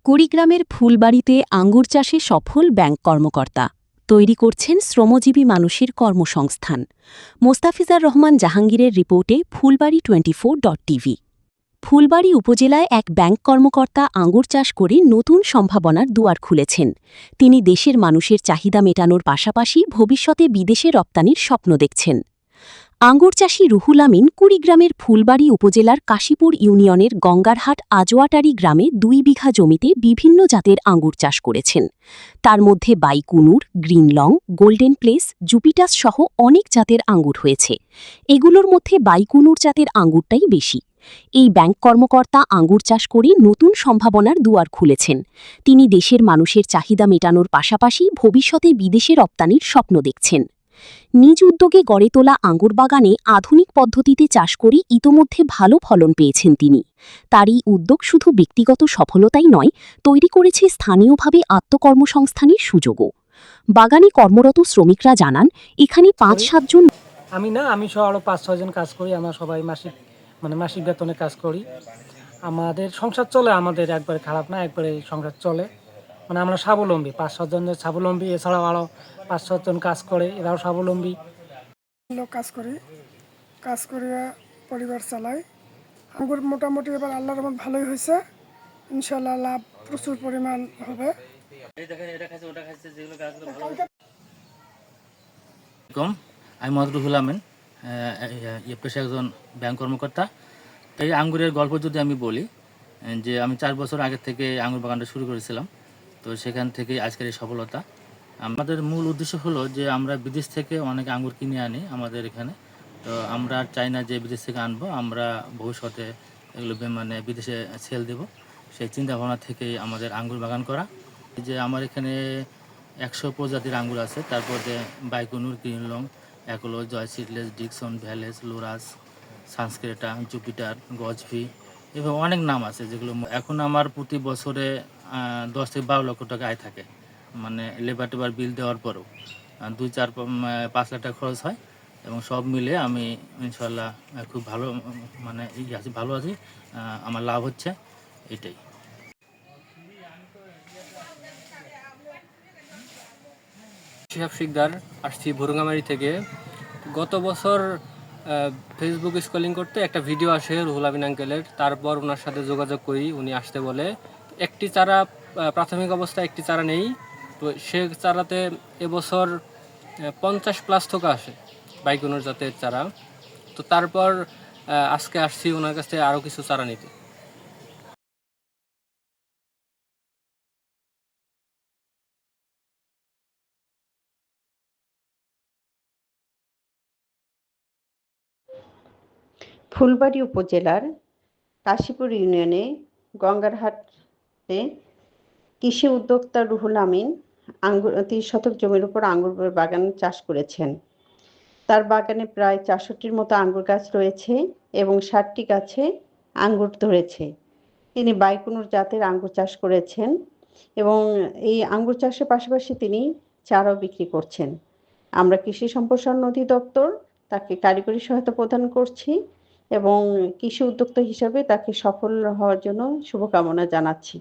কুড়িগ্রামের ফুলবাড়িতে আঙ্গুর চাষে সফল ব্যাংক কর্মকর্তা তৈরি করছেন শ্রমজীবী মানুষের কর্মসংস্থান। মোস্তাফিজার রহমান জাহাঙ্গীরের রিপোর্টে ফুলবাড়ি 24.tv। ফুলবাড়ি উপজেলায় এক ব্যাংক কর্মকর্তা আঙ্গুর চাষ করে নতুন সম্ভাবনার দুয়ার খুলেছেন। তিনি দেশের মানুষের চাহিদা মেটানোর পাশাপাশি ভবিষ্যতে বিদেশে রপ্তানির স্বপ্ন দেখছেন। আঙ্গুর চাষী রুহুল আমিন কুড়িগ্রামের ফুলবাড়ি উপজেলার কাশীপুর ইউনিয়নের গঙ্গারহাট আজোয়াটারি গ্রামে 2 বিঘা জমিতে বিভিন্ন জাতের আঙ্গুর চাষ করেছেন। তার মধ্যে বাইকুনুর, গ্রিনলং, গোল্ডেন প্লেস, জুপিটাস সহ অনেক জাতের আঙ্গুর হয়েছে। এগুলোর মধ্যে বাইকুনুর জাতের আঙ্গুরটাই বেশি। এই ব্যাংক কর্মকর্তা আঙ্গুর চাষ করে নতুন সম্ভাবনার দুয়ার খুলেছেন। তিনি দেশের মানুষের চাহিদা মেটানোর পাশাপাশি ভবিষ্যতে বিদেশে রপ্তানির স্বপ্ন দেখছেন। নিজ উদ্যোগে গড়ে তোলা আঙ্গুর বাগানে আধুনিক পদ্ধতিতে চাষ করে ইতোমধ্যে ভালো ফলন পেয়েছেন তিনি। তার এই উদ্যোগ শুধু ব্যক্তিগত সফলতাই নয়, তৈরি করেছে স্থানীয়ভাবে আত্মকর্মসংস্থানের সুযোগও। বাগানে কর্মরত শ্রমিকরা জানান, এখানে 5-7 জন আমি সহ আরও 5-6 জন কাজ করি। আমরা সবাই মাসিক বেতনে কাজ করি। আমাদের সংসার চলে, আমাদের একবারে খারাপ না, একবারে সংসার চলে। আমরা স্বাবলম্বী, 5-7 জনের স্বাবলম্বী। এছাড়াও আরও 5-7 জন কাজ করে, এরাও স্বাবলম্বী। লোক কাজ করে পরিবার চালাই। আঙ্গুর মোটামুটি এবার আল্লাহর রহমত ভালোই হয়েছে। ইনশাল্লাহ লাভ প্রচুর পরিমাণ হবে। আমি মোহাম্মদ রুহুল আমিন, পেশায় একজন ব্যাংক কর্মকর্তা। এই আঙ্গুরের গল্প যদি আমি বলি, যে আমি 4 বছর আগে থেকে আঙ্গুর বাগানটা শুরু করেছিলাম, তো সেখান থেকে আজকের এই সফলতা। আমাদের মূল উদ্দেশ্য হলো যে আমরা বিদেশ থেকে অনেক আঙ্গুর কিনে আনি আমাদের এখানে। তো আমরা চাই না যে বিদেশ থেকে আনবো, আমরা ভবিষ্যতে এগুলো বিদেশে সেল দেব, সেই চিন্তাভাবনা থেকেই আমাদের আঙ্গুর বাগান করা। যে আমার এখানে 100 প্রজাতির আঙ্গুর আছে। তারপরে বাইকুনুর, গ্রিনলং, অ্যাকোলো, জয় সিডলেস, ডিকসন, ভ্যালেস, লোরাস, সানস্ক্রেটা, জুপিটার, গজভি, এবং অনেক নাম আছে যেগুলো। এখন আমার প্রতি বছরে 10 থেকে 12 লক্ষ টাকা আয় থাকে। লেবার টেবার বিল দেওয়ার পরেও 2-4-5 লাখ টাকা খরচ হয়, এবং সব মিলে আমি ইনশাল্লাহ খুব ভালো ভালো আছি। আমার লাভ হচ্ছে, এটাই। শিহাব শিকদার, আসছি ভুরুঙ্গামারি থেকে। গত বছর ফেসবুক স্ক্রলিং করতে একটা ভিডিও আসে রুহুল আমিন আঙ্কেলের। তারপর ওনার সাথে যোগাযোগ করি, উনি আসতে বলে। একটি চারা, প্রাথমিক অবস্থায় একটি চারা নেই, তো সে চারাতে এবছর 50+ থোকা আসে বাইকুনুর জাতের চারা। তো তারপর আজকে আসছি ওনার কাছ থেকে আরও কিছু চারা নিতে। ফুলবাড়ি উপজেলার কাশীপুর ইউনিয়নে গঙ্গারহাটে কৃষি উদ্যোক্তা রুহুল আমিন 30 শতক জমির উপর আঙ্গুর বাগান চাষ করেছেন। তার বাগানে প্রায় 64টির মতো আঙ্গুর গাছ রয়েছে এবং 60টি গাছে আঙ্গুর ধরেছে। তিনি বাইকুনুর জাতের আঙ্গুর চাষ করেছেন এবং এই আঙ্গুর চাষের পাশাপাশি তিনি চারাও বিক্রি করছেন। আমরা কৃষি সম্প্রসারণ অধিদপ্তর তাকে কারিগরি সহায়তা প্রদান করছি এবং কৃষি উদ্যোক্তা হিসাবে তাকে সফল হওয়ার জন্য শুভকামনা জানাচ্ছি।